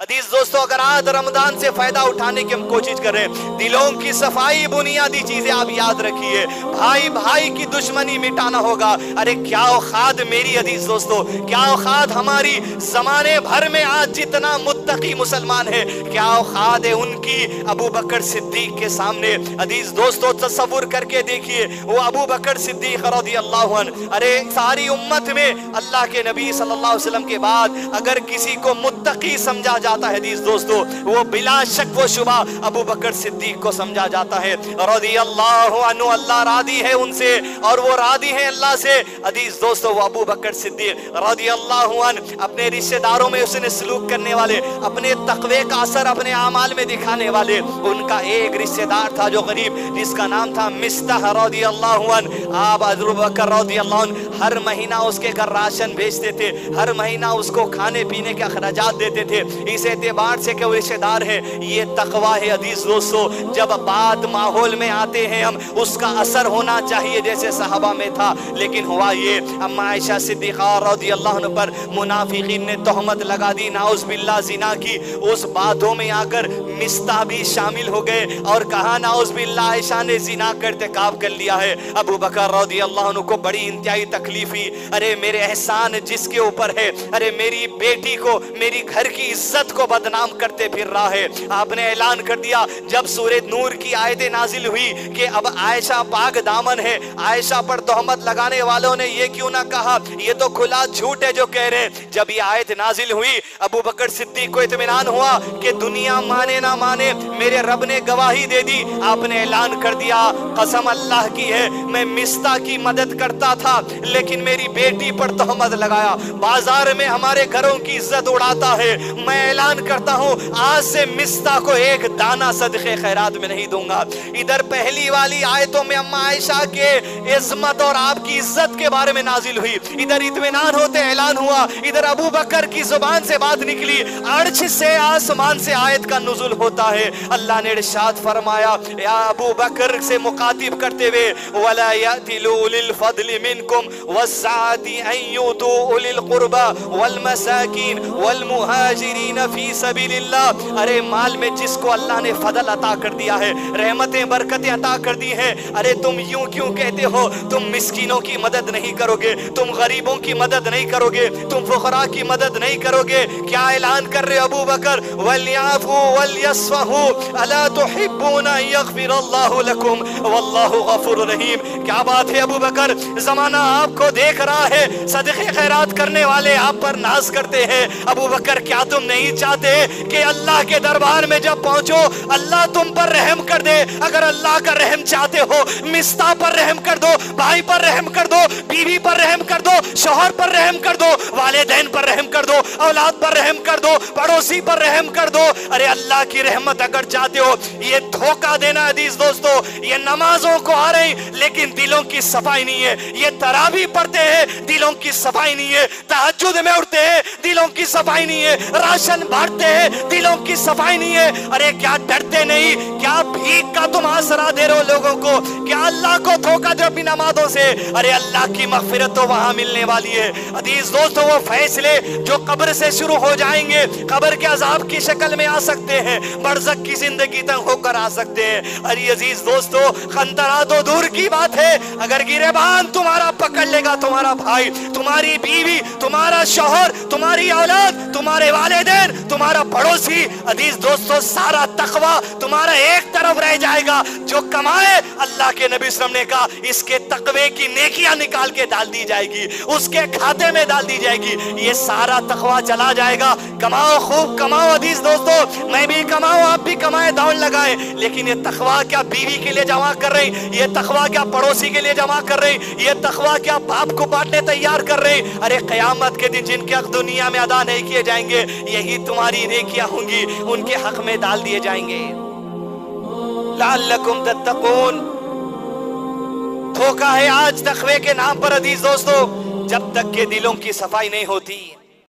अजीज दोस्तों, अगर आज रमजान से फायदा उठाने की हम कोशिश करें, दिलों की सफाई बुनियादी चीजें आप याद रखिए। भाई भाई की दुश्मनी मिटाना होगा। अरे क्या औकात मेरी अजीज दोस्तों, क्या औकात हमारी जमाने भर में आज जितना मुत्तकी मुसलमान है, क्या औकात है उनकी अबू बकर सिद्दीक के सामने। अजीज दोस्तों, तसव्वुर करके देखिए, वो अबू बकर सिद्दीक रज़ियल्लाहु अन्हु, अरे सारी उम्मत में अल्लाह के नबी सल्लल्लाहु अलैहि वसल्लम के बाद अगर किसी को मुत्तकी समझा जाता है हदीस दोस्तों, वो बिला शक व शुबा अबू बकर सिद्दीक को समझा जाता है। रज़ियल्लाहु अन्हु, अल्लाह रादी है उनसे और वो रादी है अल्लाह से। हदीस दोस्तों, वो अबू बकर सिद्दीक रज़ियल्लाहु अन्हु अपने रिश्तेदारों में उसने सलूक करने वाले, अपने तकवे का असर अपने आमाल में दिखाने वाले, उनका एक रिश्तेदार था जो गरीब, जिसका नाम था मिस्ताह रज़ियल्लाहु अन्हु। आप अबू बकर रज़ियल्लाहु अन्हु हर महीना उसके घर राशन भेजते थे, हर महीना उसको खाने पीने के अखराजात देते थे। इस एतबार से कि वो रिश्तेदार है, ये तकवा है। अजीज दोस्तों, जब बात माहौल में आते हैं हम, उसका असर होना चाहिए जैसे सहाबा में था, लेकिन हुआ ये, अम्मा आयशा सिद्दीक़ा रज़ियल्लाहु अन्हा पर मुनाफिकीन ने तोहमत लगा दी, नाउज़ बिल्लाह ज़िना की। उस बातों में आकर मिस्ता भी शामिल हो गए और कहा नाउज़ बिल्लाह आयशा ने ज़िना का इर्तिकाब कर लिया है। अबू बकर रज़ियल्लाहु अन्हु को बड़ी इंतहाई तकलीफ हुई। अरे मेरे एहसान जिसके ऊपर है, अरे मेरी बेटी को, मेरी घर की इज्जत को बदनाम करते फिर रहा है। आपने ऐलान कर दिया जब सूरह नूर की आयतें नाजिल हुई कि अब आयशा पाक दामन है, आयशा पर तोहमत लगाने वालों ने ये क्यों ना कहा, ये तो खुला झूठ है जो कह रहे हैं। जब ये आयत नाजिल हुई, अबू बकर सिद्दीक को इत्मीनान हुआ कि दुनिया माने ना माने, मेरे रब ने गवाही दे दी। आपने ऐलान कर दिया, कसम अल्लाह की है, मैं मिस्ता की मदद करता था लेकिन मेरी बेटी पर तोहमत लगाया, बाजार में हमारे घरों की इज्जत उड़ाता है। मैं ऐलान करता हूं आज से मिस्ता को एक दाना सदके खैरात में नहीं दूंगा। इधर पहली वाली आयतों में अम्मा आयशा के इज्जत और आपकी इज्जत के बारे में नाजिल हुई, इधर इत्मीनान होते ऐलान हुआ, इधर अबू बकर की जुबान से बात निकली, अर्श से आसमान से आयत का नुज़ुल होता है। अल्लाह ने इरशाद फरमाया, या अबू बकर से मुखातिब करते हुए, वला यातिल उलिल फद्ल मिनकुम वस्साअति अन युतू उलिल कुर्बा वल मसाकिन वल मुहाजिरीन फी सबीलिल्लाह। अरे माल में जिसको अल्लाह ने फजल अता कर दिया है, रहमतें बरकतें अता कर दी हैं, अरे तुम यूं क्यों कहते हो तुम मिस्कीनों की मदद नहीं करोगे, तुम गरीबों की मदद नहीं करोगे, तुम फुकरा की मदद नहीं करोगे। क्या ऐलान कर रहे अबू बकर, वलयाफू वलयस्फहू अला तुहिब्बूना यगफिरल्लाहु लकुम वल्लाहु गफूरुर रहीम। क्या बात है अबू बकर, जमाना आपको देख रहा है, सदके खैरात करने वाले आप पर नाज करते हैं। अबू बकर, क्या तुम नहीं चाहते कि अल्लाह के दरबार में जब पहुंचो अल्लाह तुम पर रहम कर दे? अगर अल्लाह का रहम चाहते हो, मिस्ता पर रहम कर दो, भाई पर रहम कर दो, बीवी पर रहम कर दो, शौहर पर रहम कर दो, वालिदैन पर रहम कर दो, औलाद पर रहम कर दो, पड़ोसी पर रहम कर दो। अरे अल्लाह की रहमत अगर चाहते हो, ये धोखा देना अजीज दोस्तों, ये नमाजों को आ रही लेकिन दिलों की सफाई नहीं है, ये तरावी पढ़ते हैं दिलों की सफाई नहीं है, तहज्जुद में उठते हैं दिलों की सफाई नहीं है, राशन बांटते हैं दिलों की सफाई नहीं है। अरे क्या डरते नहीं, क्या भीख का तुम आसरा दे रहे हो लोगों को, क्या अल्लाह को धोखा दो अपनी नमाजों से? अरे अल्लाह की मगफिरत तो वहां मिलने वाली है। अजीज दोस्तों, वो फैसले जो कब्र से शुरू हो जाएंगे, कब्र के अजाब की शक्ल में आ सकते हैं, बरज़ख की जिंदगी तक होकर आ सकते हैं। अरे अजीज दोस्तों, खंतरा तो दूर की बात है, अगर गिरेबान तुम्हारा पकड़ लेगा, तुम्हारा भाई, तुम्हारी बीवी, तुम्हारा शौहर, तुम्हारी औलाद, तुम्हारे वालिदैन, तुम्हारा पड़ोसी, अजीज दोस्तों सारा तकवा तुम्हारा एक तरफ रह जाएगा। जो कमाए, अल्लाह के नबी सल्लल्लाहु अलैहि वसल्लम ने कहा, इसके तकवे की नेकियां निकाल के डाल दी जाएगी, उसके खाते में डाल दी जाएगी, ये सारा तकवा चला जाएगा। कमाओ, खूब कमाओ अजीज दोस्तों, मैं भी कमाऊं, आप भी कमाए, दौड़ लगाए, लेकिन ये तकवा क्या बीवी के लिए जमा कर रही, ये तकवा क्या पड़ोसी के लिए जमा कर रही, ये तकवा क्या बाप को बांटने तैयार कर रही? अरे क़यामत के दिन जिनके हक दुनिया में अदा नहीं किए जाएंगे, यही तुम्हारी नेकियां होंगी, उनके हक में डाल दिए जाएंगे। लअल्लकुम तत्तकून। धोखा है आज तकवे के नाम पर अजीज दोस्तों, जब तक के दिलों की सफाई नहीं होती।